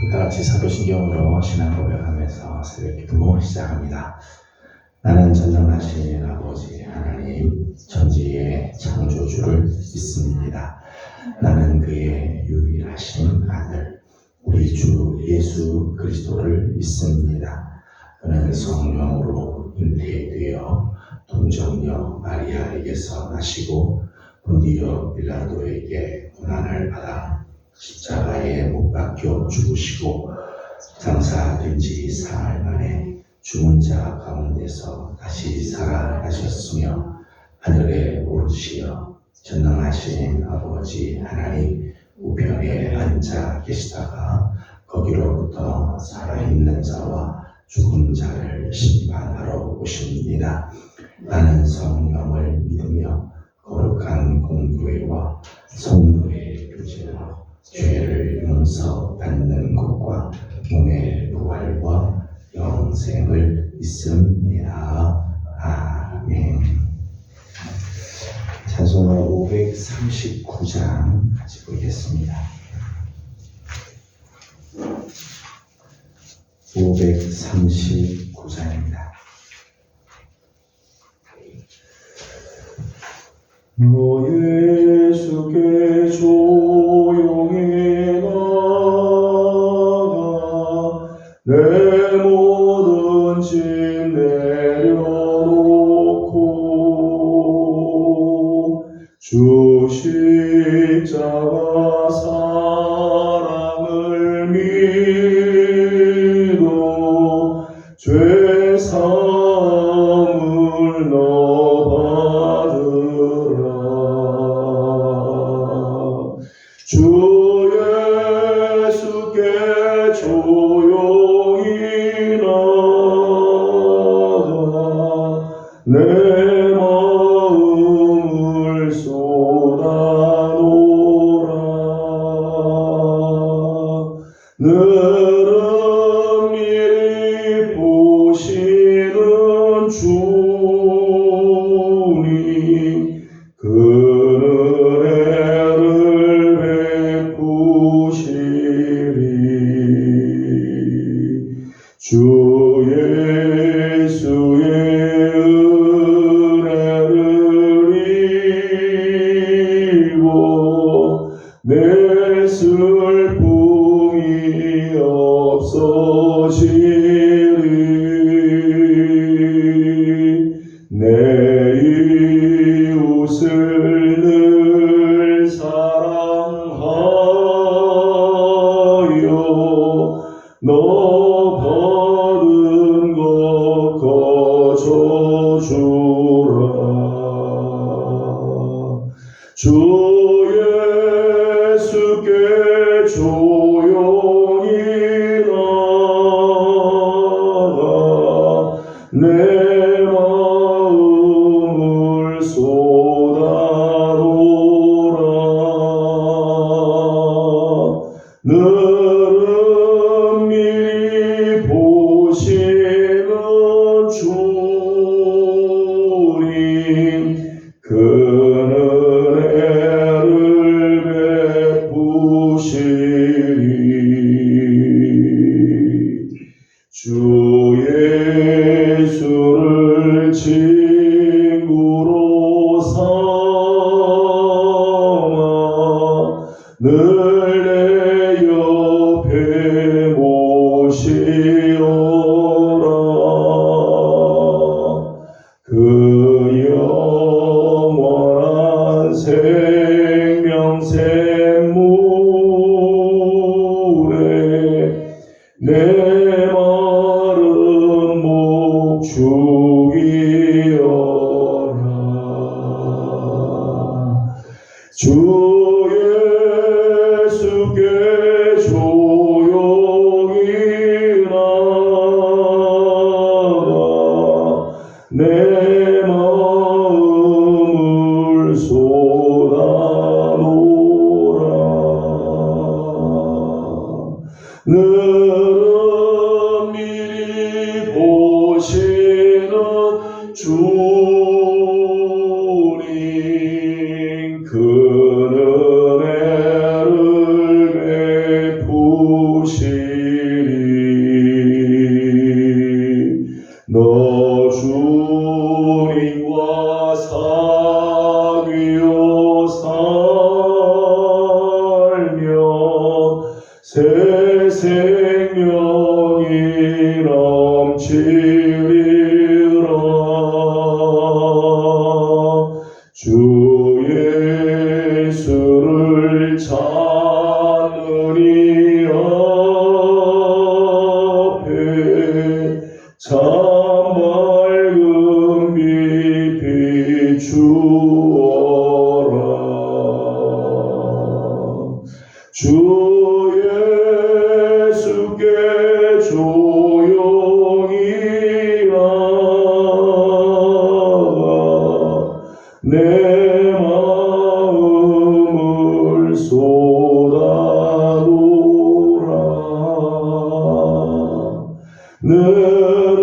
다 같이 사도신경으로 신앙 고백하면서 새벽 기도 시작합니다. 나는 전능하신 아버지 하나님 천지의 창조주를 믿습니다. 나는 그의 유일하신 아들 우리 주 예수 그리스도를 믿습니다. 그는 성령으로 잉태되어 동정녀 마리아에게서 나시고 본디오 빌라도에게 고난을 받아 십자가에 못 박혀 죽으시고 장사된 지 사흘 만에 죽은 자 가운데서 다시 살아나셨으며 하늘에 오르시어 전능하신 아버지 하나님 우편에 앉아 계시다가 거기로부터 살아있는 자와 죽은 자를 심판하러 오십니다. 나는 성령을 믿으며 거룩한 공교회와 성도의 교제와 죄를 용서받는 것과 몸의 부활과 영생을 믿습니다. 아멘. 찬송가 539장 같이 보겠습니다. 539장입니다. 너 예수께 조용히 나가 내 모든 짐 내려놓고 주 십자가 사랑을 믿어 죄 사함을 너 받으라. 주 예수께 조용히 나가 내 마음을 쏟아놓으라. 늘은 미리 보시는 주님 그는 은혜를 베푸시리. 주 예수의 은혜를 입어 내 슬픔이 없어지리. 내 이웃을 늘 사랑하여 너 받은 것 거저주라. 주 예수께 조용히 나가 내 마음을 쏟아놓으라. 늘은 미리 보시는 주님 그는 은혜를 베푸시리. 주 예수를 친구로 삼아 늘 내 옆에 모시오라. 그 영원한 생명 샘물에 내 마른 목 죽이어라. 주 예수께 조용히 나가 내 마음을 쏟아놓으라. 늘은 미리 보시는 주님 그는 은혜를 베푸시 새 생명이 넘치리라. 주 예수를 찾으니 앞에 참 맑은 빛 비추어라. 주 예수께 조용히 나가 내 마음을 쏟아놓으라. 너는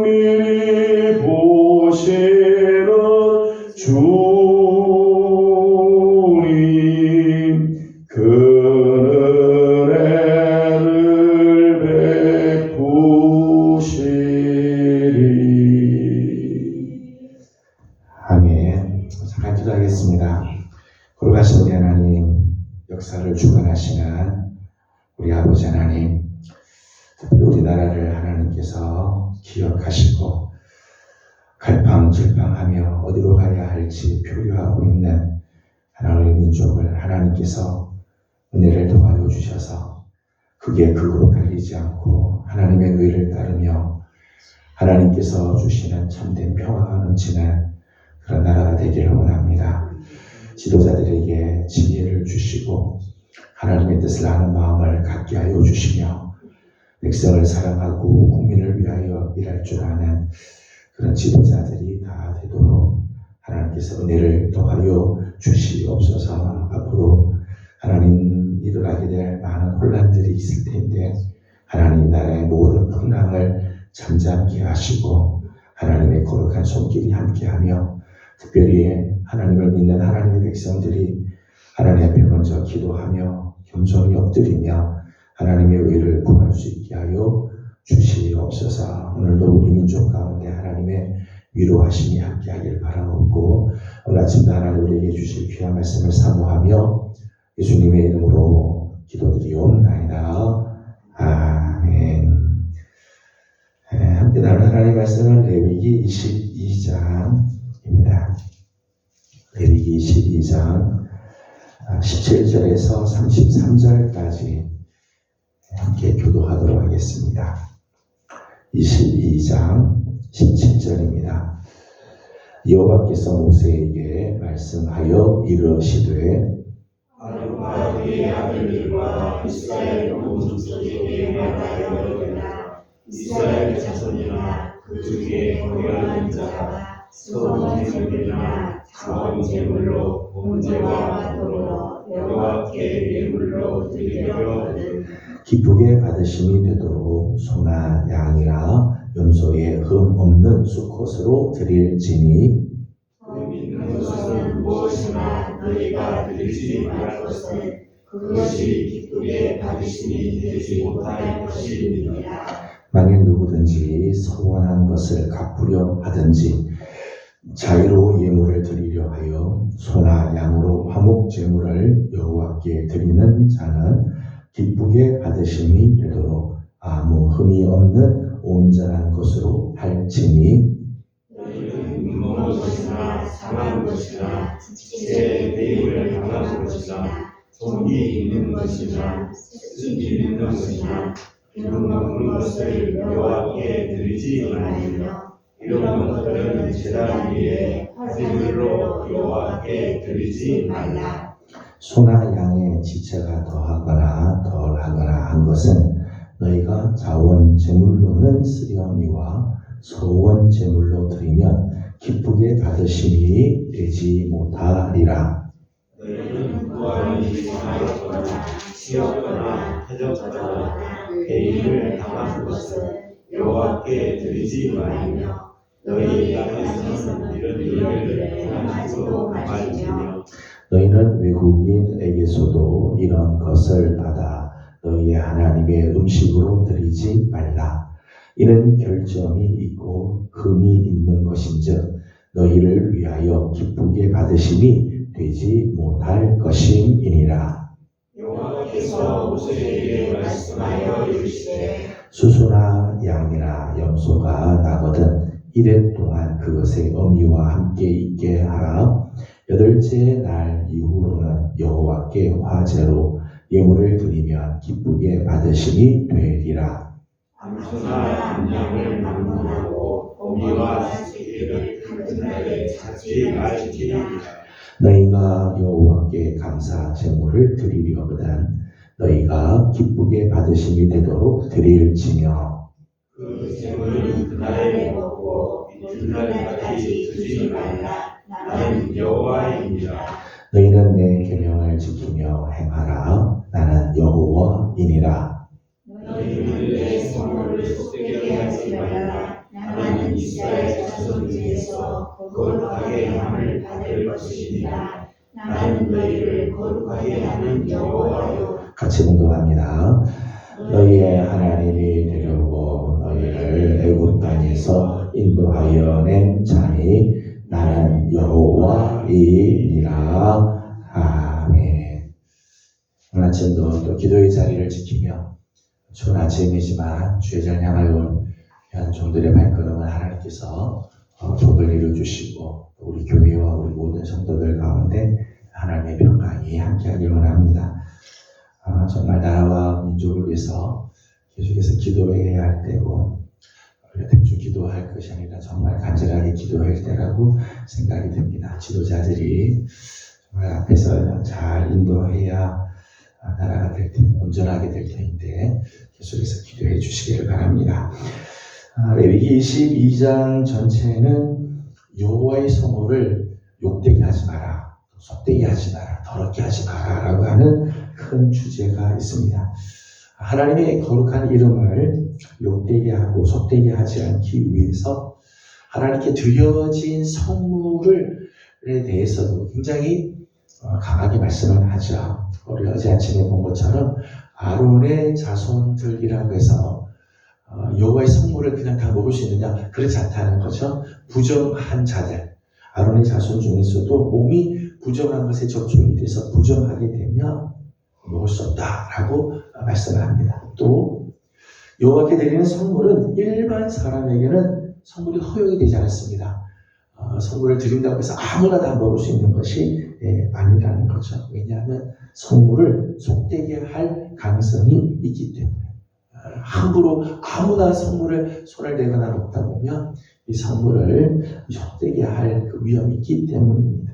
미리 보시는 주님 그 은혜를 베푸시리. 아멘. 잠깐 기도하겠습니다. 거룩하신 우리 하나님, 역사를 주관하시는 우리 아버지 하나님, 특별히 우리나라를 하나님께서 기억하시고 갈팡질팡하며 어디로 가야 할지 표류하고 있는 하나님의 민족을 하나님께서 은혜를 더하여 주셔서 극에 극으로 갈리지 않고 하나님의 의를 따르며 하나님께서 주시는 참된 평화가 넘치는 그런 나라가 되기를 원합니다. 지도자들에게 지혜를 주시고 하나님의 뜻을 아는 마음을 갖게 하여 주시며 백성을 사랑하고 국민을 위하여 일할 줄 아는 그런 지도자들이 다 되도록 하나님께서 은혜를 더하여 주시옵소서. 앞으로 하나님 일어나게 될 많은 혼란들이 있을 텐데 하나님 나라의 모든 풍랑을 잠잠케 하시고 하나님의 거룩한 손길이 함께하며 특별히 하나님을 믿는 하나님의 백성들이 하나님 앞에 먼저 기도하며 겸손히 엎드리며 하나님의 의를 구할 수 있게 하여 주시옵소서. 오늘도 우리 민족 가운데 하나님의 위로하심이 함께하길 바라옵고 오늘 아침도 하나님 우리에게 주실 귀한 말씀을 사모하며 예수님의 이름으로 기도드리옵나이다. 아멘. 함께 나눌 하나님의 말씀은 레위기 22장입니다. 레위기 22장 17절에서 33절까지 함께 교도하도록 하겠습니다. 22장 17절입니다. 여호와께서 모세에게 말씀하여 이르시되 아론과 그의 아들들과 이스라엘 온 족속에게 말하여 이르라. 이스라엘 자손이나 그 중에 거역하는 자가 소원 제물이나 자원 제물로 번제와 도로 여호와께 예물로 드리려거든 기쁘게 받으심이 되도록 소나 양이나 염소의 흠 없는 수컷으로 드릴지니 흠 있는 것은 무엇이나 너희가 드리지 말할 것은 그것이 기쁘게 받으심이 되지 못할 것이니라. 만일 누구든지 서원한 것을 갚으려 하든지 자의로 예물을 드리려 하여 소나 양으로 화목 제물을 여호와께 드리는 자는 기쁘게 받으심이 되도록 아무 흠이 없는 온전한 것으로 할지니 너희는 눈먼 것이나 상한 것이나 지체의 배임을 당한 것이나 종이 있는 것이나 습기 있는 것이나 기름 먹는 것을 여호와께 드리지 말며 이런 것들은 제단 위에 화제물로 여호와께 드리지 말라. 소나 양의 지체가 더하거나 덜하거나 한 것은 너희가 자원 제물로는 쓰려니와 소원 제물로 드리면 기쁘게 받으심이 되지 못하리라. 너희는 무한히 상하였거나 치였거나 해졌거나 배임을 당한 것은 여호와께 드리지 말며 너희 땅에서는 이런 일을 행하지도 말지며 너희는 외국인에게서도 이런 것을 받아 너희의 하나님의 음식으로 드리지 말라. 이는 결점이 있고 흠이 있는 것인즉 너희를 위하여 기쁘게 받으심이 되지 못할 것임이니라. 여호와께서 여호와께서 모세에게 말씀하여 이르시되 수소나 양이나 염소가 나거든 이래 동안 그것의 어미와 함께 있게 하라. 8째 날 이후로는 여호와께 화제로 예물을 드리면 기쁘게 받으심이 되리라. 암소나 암양을 막론하고 어미와 새끼를 한 날에 찾지 말지니라. 너희가 여호와께 감사 제물을 드리려거든 너희가 기쁘게 받으심이 되도록 드릴지며 그 제물은 그날에 먹고 이튿날까지 드리지 말라. 나는 여호와이니라. 너희는 내 계명을 지키며 행하라. 나는 여호와이니라. 너희는 내 성물을 속되게 하지 말라. 나는 이스라엘 자손 중에서 거룩하게 함을 받을 것이니라. 나는 너희를 거룩하게 하는 여호와요. 같이 공동합니다. 너희의 하나님이 되려고 너희를 애굽 땅에서 인도하여 낸 자니 나는 여호와이니라. 아멘. 오늘 아침도 또 기도의 자리를 지키며 좋은 아침이지만 주의 절 향하여 온 종들의 발걸음을 하나님께서 복을 이루어주시고 우리 교회와 우리 모든 성도들 가운데 하나님의 평강이 함께하기를 원합니다. 정말 나라와 민족을 위해서 계속해서 기도해야 할 때고 대충 기도할 것이 아니라 정말 간절하게 기도할 때라고 생각이 듭니다. 지도자들이 정말 앞에서 잘 인도해야 나라가 온전하게 될 텐데 계속해서 기도해 주시기를 바랍니다. 레위기 22장 전체는 여호와의 성호를 욕되게 하지 마라, 속되게 하지 마라, 더럽게 하지 마라 라고 하는 큰 주제가 있습니다. 하나님의 거룩한 이름을 욕되게 하고 속되게 하지 않기 위해서 하나님께 드려진 성물에 대해서도 굉장히 강하게 말씀을 하죠. 우리 어제 아침에 본 것처럼 아론의 자손들이라고 해서 여호와의 성물을 그냥 다 먹을 수 있느냐? 그렇지 않다는 거죠. 부정한 자들, 아론의 자손 중에서도 몸이 부정한 것에 접촉이 돼서 부정하게 되면 먹을 수 없다라고 말씀을 합니다. 또 여호와께 드리는 성물은 일반 사람에게는 성물이 허용이 되지 않습니다. 성물을 드린다고 해서 아무나 다 먹을 수 있는 것이 아니라는 거죠. 왜냐하면 성물을 속되게 할 가능성이 있기 때문에 함부로 아무나 성물을 손을 대거나 먹다 보면 이 성물을 속되게 할 그 위험이 있기 때문입니다.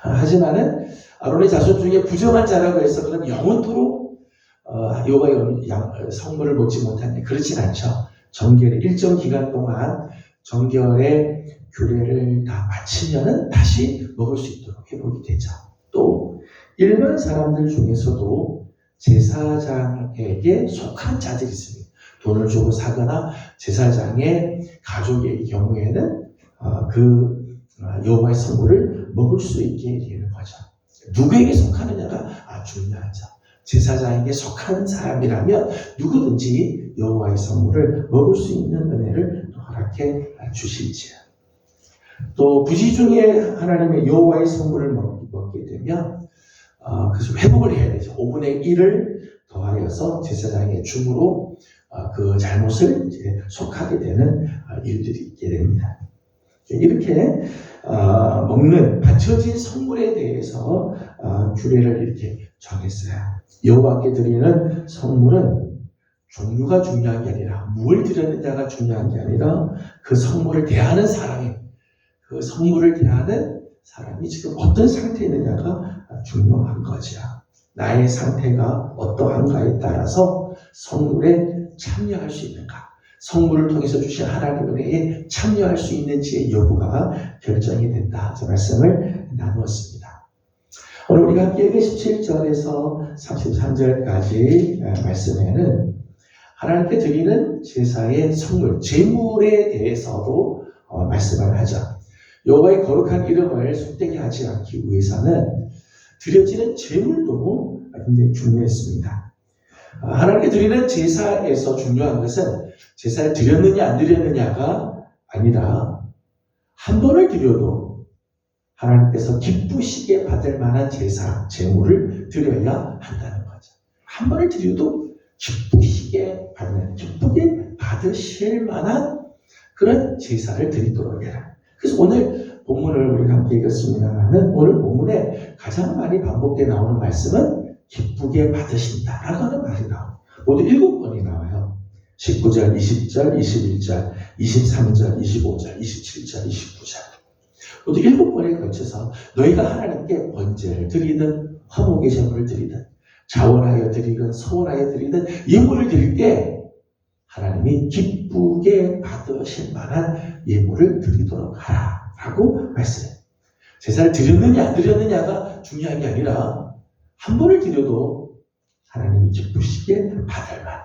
하지만은 아론의 자손 중에 부정한 자라고 해서 그럼 영원토록 여호와의 성물을 먹지 못하냐? 그렇진 않죠. 정결의 일정 기간 동안 정결의 규례를 다 마치면은 다시 먹을 수 있도록 회복이 되죠. 또 일반 사람들 중에서도 제사장에게 속한 자들이 있습니다. 돈을 주고 사거나 제사장의 가족의 경우에는 여호와의 성물을 먹을 수 있게 되는 거죠. 누구에게 속하느냐가 중요하죠. 제사장에게 속한 사람이라면 누구든지 여호와의 성물을 먹을 수 있는 은혜를 허락해 주시지요. 또 부지 중에 하나님의 여호와의 성물을 먹게 되면 그래서 회복을 해야 되죠. 5분의 1을 더하여서 제사장의 중으로 그 잘못을 이제 속하게 되는 일들이 있게 됩니다. 이렇게 먹는 바쳐진 성물에 대해서 규례를 이렇게 정했어요. 여호와께 드리는 성물은 종류가 중요한 게 아니라 무엇을 드렸느냐가 중요한 게 아니라 그 성물을 대하는 사람이 그 성물을 대하는 사람이 지금 어떤 상태에 있느냐가 중요한 거죠. 나의 상태가 어떠한가에 따라서 성물에 참여할 수 있는가, 성물을 통해서 주신 하나님의 은혜에 참여할 수 있는지의 여부가 결정이 된다. 저 말씀을 나누었습니다. 오늘 우리가 함께 읽은 17절에서 33절까지 말씀에는 하나님께 드리는 제사의 성물, 제물에 대해서도 말씀을 하죠. 여호와의 거룩한 이름을 속되게 하지 않기 위해서는 드려지는 제물도 굉장히 중요했습니다. 하나님께 드리는 제사에서 중요한 것은 제사를 드렸느냐 안 드렸느냐가 아니라 한 번을 드려도 하나님께서 기쁘시게 받을 만한 제사, 제물을 드려야 한다는 거죠. 한 번을 드려도 기쁘시게 받는, 기쁘게 받으실 만한 그런 제사를 드리도록 해라. 그래서 오늘 본문을 우리가 함께 읽었습니다만은 오늘 본문에 가장 많이 반복되어 나오는 말씀은 기쁘게 받으신다라고 하는 말이 나와요. 모두 7번이 나와요. 19절, 20절, 21절, 23절, 25절, 27절, 29절. 모두 7번에 걸쳐서 너희가 하나님께 번제를 드리든 화목의 제물을 드리든 자원하여 드리든 서원하여 드리든 예물을 드릴 때 하나님이 기쁘게 받으실 만한 예물을 드리도록 하라 라고 말씀해요. 제사를 드렸느냐 안 드렸느냐가 중요한 게 아니라 한 번을 드려도 하나님이 기쁘시게 받을 만한,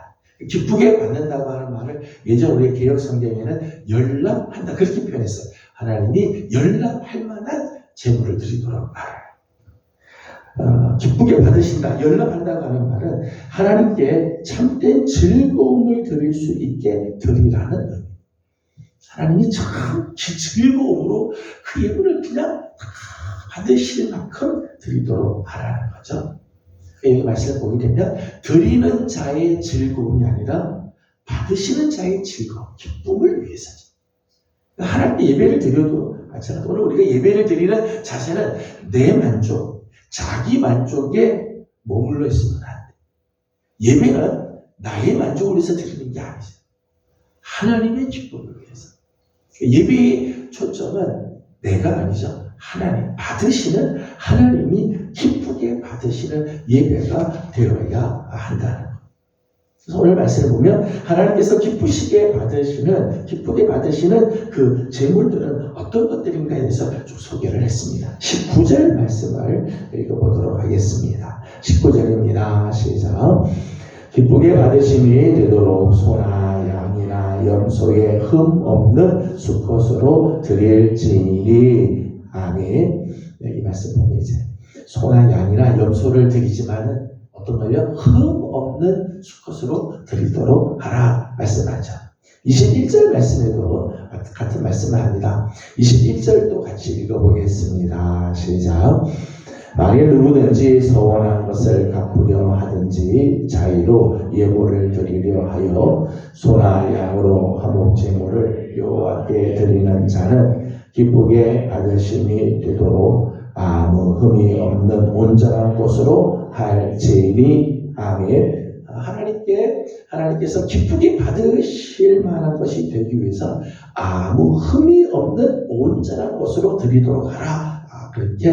기쁘게 받는다고 하는 말을 예전 우리 개역 성경에는 열람한다 그렇게 표현했어요. 하나님이 열람할 만한 제물을 드리도록 하라. 기쁘게 받으신다, 열람한다고 하는 말은 하나님께 참된 즐거움을 드릴 수 있게 드리라는 의미. 하나님이 참 즐거움으로 그 예물을 그냥 받으실 만큼 드리도록 하라는 거죠. 여기 말씀을 보게 되면 드리는 자의 즐거움이 아니라 받으시는 자의 즐거움, 기쁨을 위해서죠. 하나님께 예배를 드려도 마찬가지로 오늘 우리가 예배를 드리는 자세는 내 만족, 자기 만족에 머물러 있으면 안 돼. 예배는 나의 만족을 위해서 드리는 게 아니죠. 하나님의 기쁨을 위해서. 예배의 초점은 내가 아니죠. 하나님, 받으시는 하나님이 기쁘게 받으시는 예배가 되어야 한다는 것. 그래서 오늘 말씀을 보면 하나님께서 기쁘게 받으시는 그 제물들은 어떤 것들인가에 대해서 좀 소개를 했습니다. 19절 말씀을 읽어보도록 하겠습니다. 19절입니다. 시작. 기쁘게 받으심이 되도록 소나 양이나 염소의 흠 없는 수컷으로 드릴지니. 아멘. 이 말씀 보면 이제 소나 양이나 염소를 드리지만은 어떤 거요? 흠 없는 수컷으로 드리도록 하라 말씀하죠. 21절 말씀에도 같은 말씀을 합니다. 21절도 같이 읽어보겠습니다. 시작. 만일 누구든지 서원한 것을 갚으려 하든지 자의로 예물을 드리려 하여 소나 양으로 화목제물을 여호와께 드리는 자는 기쁘게 받으심이 되도록 아무 흠이 없는 온전한 것으로 할지니. 아멘. 하나님께서 기쁘게 받으실 만한 것이 되기 위해서 아무 흠이 없는 온전한 것으로 드리도록 하라. 그렇게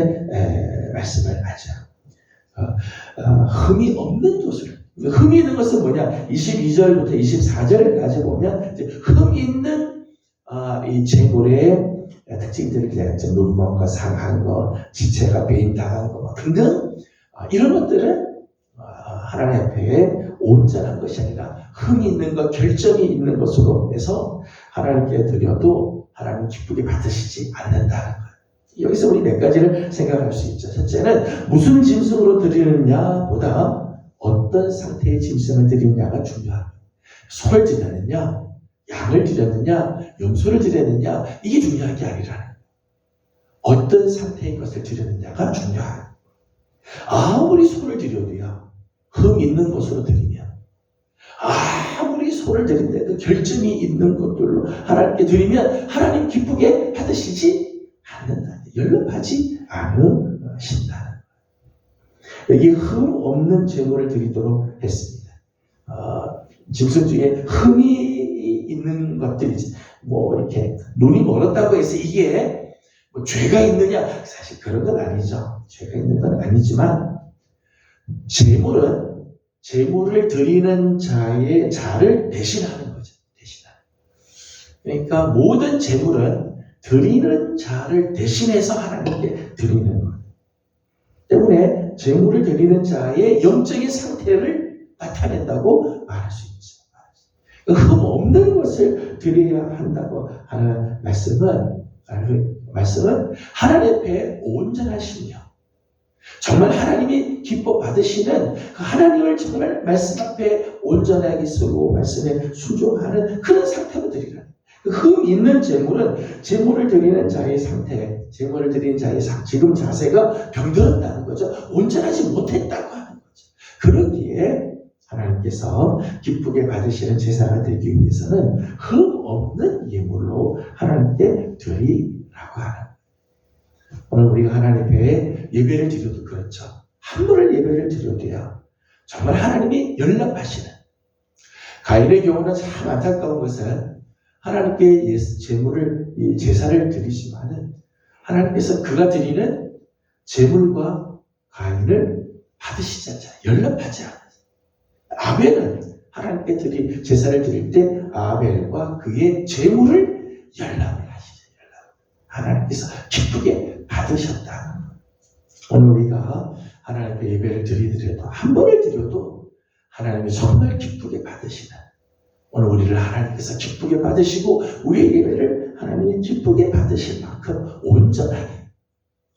말씀을 하죠. 흠이 없는 것을. 흠이 있는 것은 뭐냐? 22절부터 24절까지 보면 이제 흠 있는 이 제물의 특징들을 기다렸죠. 눈먼 거, 상한 거, 지체가 배임당한 거 등등. 이런 것들은 하나님 앞에 온전한 것이 아니라 흠이 있는 것, 결점이 있는 것으로 해서 하나님께 드려도 하나님 기쁘게 받으시지 않는다는 거예요. 여기서 우리 몇 가지를 생각할 수 있죠. 첫째는 무슨 짐승으로 드리느냐 보다 어떤 상태의 짐승을 드리느냐가 중요합니다. 소를 드렸느냐, 양을 드렸느냐, 염소를 드렸느냐, 이게 중요한 게 아니라는 거예요. 어떤 상태의 것을 드렸느냐가 중요해요. 아무리 소를 드려도요, 흠 있는 것으로 드리면, 아무리 소를 드린데도 결점이 있는 것들로 하나님께 드리면 하나님 기쁘게 받으시지 않는다. 열람하지 않으신다는 거예요. 여기 흠 없는 제물을 드리도록 했습니다. 짐승 중에 흠이 있는 것들이지, 뭐 이렇게 눈이 멀었다고 해서 이게 뭐 죄가 있느냐, 사실 그런 건 아니죠. 죄가 있는 건 아니지만 제물을 드리는 자를 대신하는 거죠. 그러니까 모든 제물은 드리는 자를 대신해서 하나님께 드리는 거예요. 때문에 제물을 드리는 자의 영적인 상태를 나타낸다고 말할 수 있죠. 흠 없는 것을 드려야 한다고 하는 말씀은 하나님 앞에 온전하시며 정말 하나님이 기뻐 받으시는 그 하나님을 정말 말씀 앞에 온전하게 쓰고 말씀에 순종하는 그런 상태로 드리라. 흠 있는 제물을 드리는 자의 상태, 제물을 드리는 자의 지금 자세가 병들었다는 거죠. 온전하지 못했다고 하는 거죠. 그러기에 하나님께서 기쁘게 받으시는 제사가 되기 위해서는 흠 없는 예물로 하나님께 드리라고 하는. 오늘 우리가 하나님 앞에 예배를 드려도 그렇죠. 한 번을 예배를 드려도요, 정말 하나님이 연락하시는. 가인의 경우는 참 안타까운 것은 하나님께 제사를 드리지만은 하나님께서 그가 드리는 제물과 가인을 받으시지 않잖아요. 연락하지 않아요. 아벨은 하나님께 제사를 드릴 때 아벨과 그의 제물을 연락을 하시죠. 하나님께서 기쁘게 받으셨다. 오늘 우리가 하나님 앞에 예배를 드리더라도 한 번을 드려도 하나님이 정말 기쁘게 받으시는, 오늘 우리를 하나님께서 기쁘게 받으시고 우리의 예배를 하나님이 기쁘게 받으실 만큼 온전하게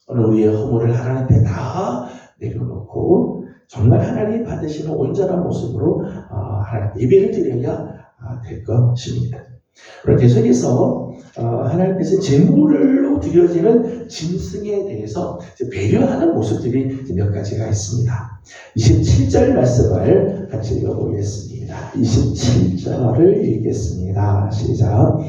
오늘 우리의 허물을 하나님 앞에 다 내려놓고 정말 하나님이 받으시는 온전한 모습으로 하나님 예배를 드려야 될 것입니다. 오늘 계속해서 하나님께서 제물로 드려지는 짐승에 대해서 배려하는 모습들이 몇 가지가 있습니다. 27절 말씀을 같이 읽어보겠습니다. 27절을 읽겠습니다. 시작.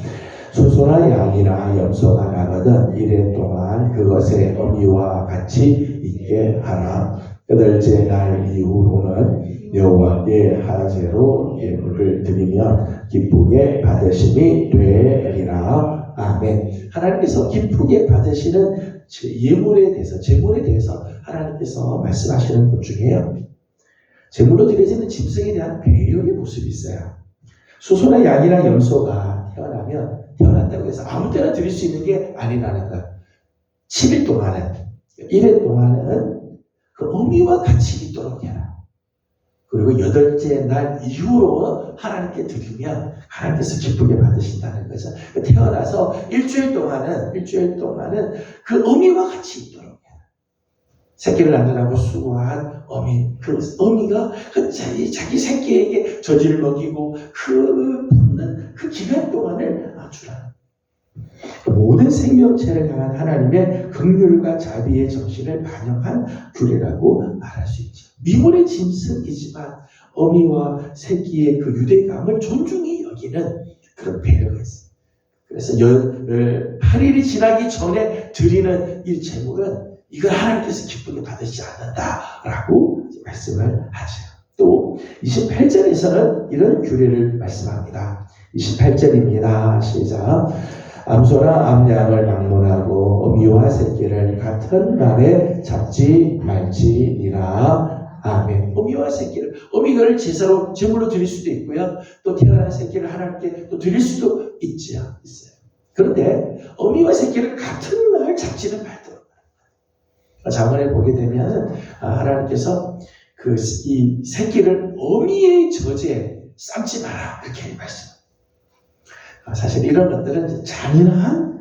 소소나 양이나 염소가 나거든 이래 동안 그것의 어미와 같이 있게 하라. 여덟째 날 이후로는 여호와께 하제로 예물을 드리면 기쁘게 받으심이 되리라. 아멘. 하나님께서 기쁘게 받으시는 예물에 대해서, 제물에 대해서 하나님께서 말씀하시는 것 중에요, 제물로 드려지는 짐승에 대한 배려의 모습이 있어요. 소소나 양이나 염소가 태어났다고 해서 아무 때나 드릴 수 있는 게 아니라는 것. 7일 동안은, 1일 동안은 그 어미와 같이 있도록 해라. 그리고 8째 날 이후로 하나님께 드리면 하나님께서 기쁘게 받으신다는 거죠. 태어나서 일주일 동안은 그 어미와 같이 있도록 해라. 새끼를 낳느라고 수고한 어미, 그 어미가 자기 새끼에게 젖을 먹이고 붓는 그 기간 동안을 주라. 모든 생명체를 향한 하나님의 긍휼과 자비의 정신을 반영한 규례라고 말할 수 있죠. 미물의 짐승이지만 어미와 새끼의 그 유대감을 존중히 여기는 그런 배려가 있어요. 그래서 8일이 지나기 전에 드리는 이 제물은 이걸 하나님께서 기쁘게 받으시지 않는다라고 말씀을 하죠. 또 28절에서는 이런 규례를 말씀합니다. 28절입니다. 시작. 암소나 암양을 막론하고 어미와 새끼를 같은 날에 잡지 말지니라. 아멘. 어미와 새끼를, 어미를 제사로 제물로 드릴 수도 있고요, 또 태어난 새끼를 하나님께 또 드릴 수도 있어요. 그런데 어미와 새끼를 같은 날 잡지는 말도록. 자문에 보게 되면 하나님께서 이 새끼를 어미의 젖에 삶지 마라 이렇게 말씀. 사실 이런 것들은 잔인한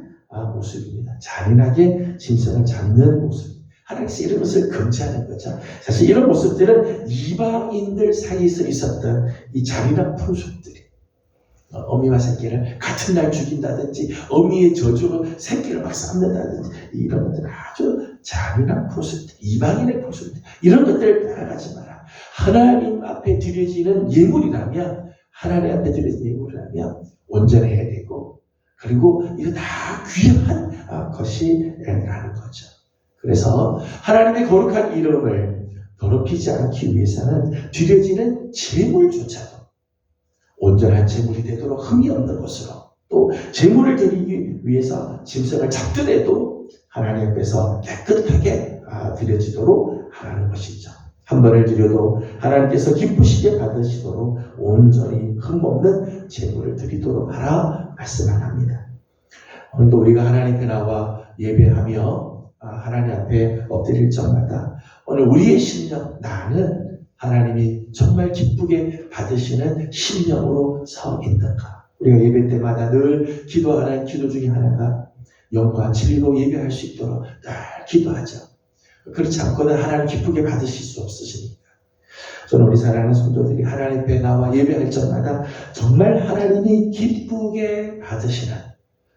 모습입니다. 잔인하게 짐승을 잡는 모습. 하나님께서 이런 것을 금지하는 거죠. 사실 이런 모습들은 이방인들 사이에서 있었던 이 잔인한 풍습들이, 어미와 새끼를 같은 날 죽인다든지 어미의 저주로 새끼를 막 삶는다든지, 이런 것들은 아주 잔인한 풍습들, 이방인의 풍습들, 이런 것들을 따라가지 마라. 하나님 앞에 드려지는 예물이라면, 하나님 앞에 드려지는 예물이라면 온전해야 되고, 그리고 이거 다 귀한 것이라는 거죠. 그래서 하나님의 거룩한 이름을 더럽히지 않기 위해서는 드려지는 제물조차도 온전한 제물이 되도록 흠이 없는 것으로, 또 제물을 드리기 위해서 짐승을 잡더라도 하나님 앞에서 깨끗하게 드려지도록 하라는 것이죠. 한 번을 드려도 하나님께서 기쁘시게 받으시도록 온전히 흠없는 제물을 드리도록 하라 말씀을 합니다. 오늘도 우리가 하나님 앞에 나와 예배하며 하나님 앞에 엎드릴 적마다 오늘 우리의 심령, 나는 하나님이 정말 기쁘게 받으시는 심령으로 서 있는가? 우리가 예배 때마다 늘 기도하는 기도 중에 하나가 영과 진리로 예배할 수 있도록 늘 기도하죠. 그렇지 않고는 하나님 기쁘게 받으실 수 없으시니까. 저는 우리 사랑하는 성도들이 하나님 앞에 나와 예배할 적마다 정말 하나님이 기쁘게 받으시는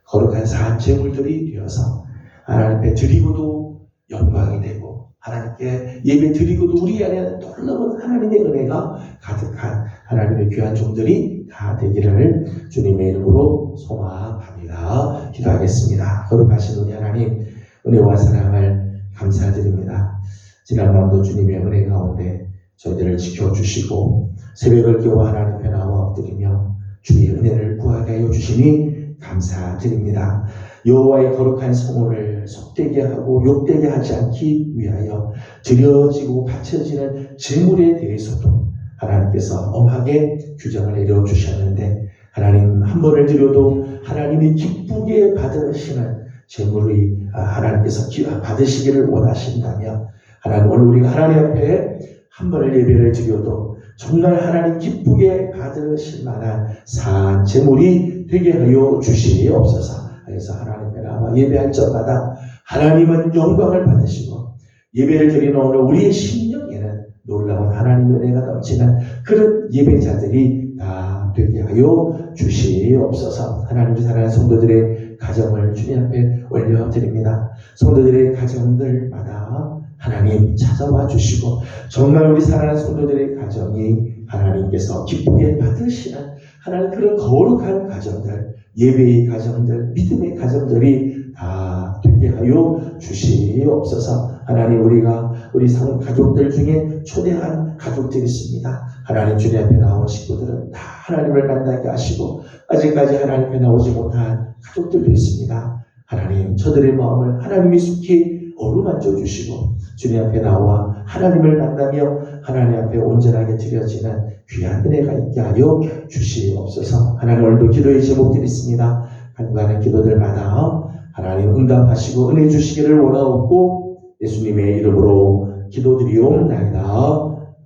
거룩한 산 제물들이 되어서 하나님 앞에 드리고도 영광이 되고, 하나님께 예배 드리고도 우리 안에 놀라운 하나님의 은혜가 가득한 하나님의 귀한 종들이 다 되기를 주님의 이름으로 소망합니다. 기도하겠습니다. 거룩하신 우리 하나님, 은혜와 사랑을 감사드립니다. 지난 밤도 주님의 은혜 가운데 저희들을 지켜주시고 새벽을 깨워 하나님 앞에 나와 엎드리며 주의 은혜를 구하게 하여 주시니 감사드립니다. 여호와의 거룩한 성호를 속되게 하고 욕되게 하지 않기 위하여 드려지고 바쳐지는 제물에 대해서도 하나님께서 엄하게 규정을 내려주셨는데, 하나님 한 번을 드려도 하나님이 기쁘게 받으시는 제물이 하나님께서 받으시기를 원하신다며, 하나님 오늘 우리가 하나님 앞에 한 번을 예배를 드려도 정말 하나님 기쁘게 받으실 만한 산 제물이 되게 하여 주시옵소서. 그래서 하나님 앞에 나와 예배할 적마다 하나님은 영광을 받으시고, 예배를 드리는 오늘 우리의 심령에는 놀라운 하나님의 은혜가 넘치는 그런 예배자들이 다 되게 하여 주시옵소서. 하나님의 사랑하는 성도들의 가정을 주님 앞에 올려드립니다. 성도들의 가정들마다 하나님 찾아와 주시고, 정말 우리 사랑하는 성도들의 가정이 하나님께서 기쁘게 받으시는 하나님 그런 거룩한 가정들, 예배의 가정들, 믿음의 가정들이 다 되게 하여 주시옵소서. 하나님, 우리가 우리 가족들 중에 초대한 가족들이 있습니다. 하나님 주님 앞에 나온 식구들은 다 하나님을 만나게 하시고, 아직까지 하나님 앞에 나오지 못한 가족들도 있습니다. 하나님, 저들의 마음을 하나님이 속히 어루만져 주시고, 주님 앞에 나와 하나님을 만나며 하나님 앞에 온전하게 드려지는 귀한 은혜가 있게 하여 주시옵소서. 하나님, 오늘도 기도의 제목들이 있습니다. 간구하는 기도들마다 하나님 응답하시고 은혜 주시기를 원하옵고 예수님의 이름으로 기도드리옵나이다.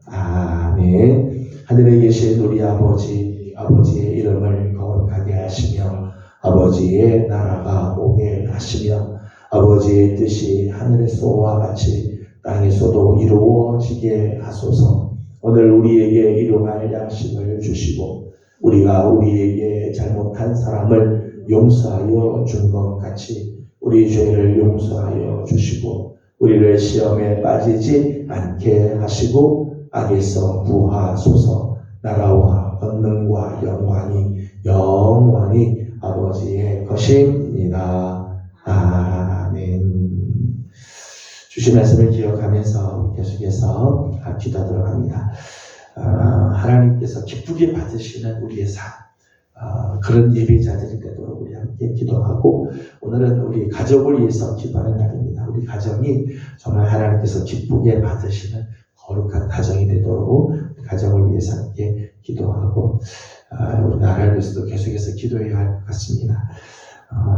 아멘. 하늘에 계신 우리 아버지, 아버지의 이름을 거룩하게 하시며 아버지의 나라가 오게 하시며 아버지의 뜻이 하늘에서와 같이 땅에서도 이루어지게 하소서. 오늘 우리에게 일용할 양식을 주시고 우리가 우리에게 잘못한 사람을 용서하여 준 것 같이 우리 죄를 용서하여 주시고 우리를 시험에 빠지지 않게 하시고 악에서 구하소서. 나라와 권능과 영광이 아버지의 것입니다. 아멘. 주신 말씀을 기억하면서 계속해서 기도하도록 합니다. 하나님께서 기쁘게 받으시는 우리의 삶, 그런 예배자들이 되도록 우리 함께 기도하고, 오늘은 우리 가족을 위해서 기도하는 날입니다. 우리 가정이 정말 하나님께서 기쁘게 받으시는 거룩한 가정이 되도록 가정을 위해서 함께 기도하고, 우리 나라를 위해서도 계속해서 기도해야 할 것 같습니다.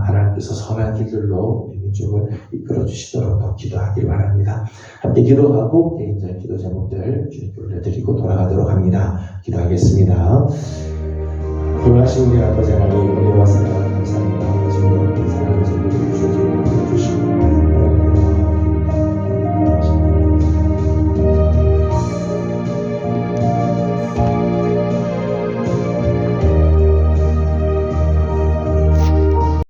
하나님께서 선한 길들로 우리 민족을 이끌어 주시도록 기도하길 바랍니다. 함께 기도하고 개인적인 기도 제목들 주님께 올려드리고 돌아가도록 합니다. 기도하겠습니다. 거룩하신 우리 아버지 하나님, 은혜와 사랑을 감사합니다. 주님, 사랑을 주시고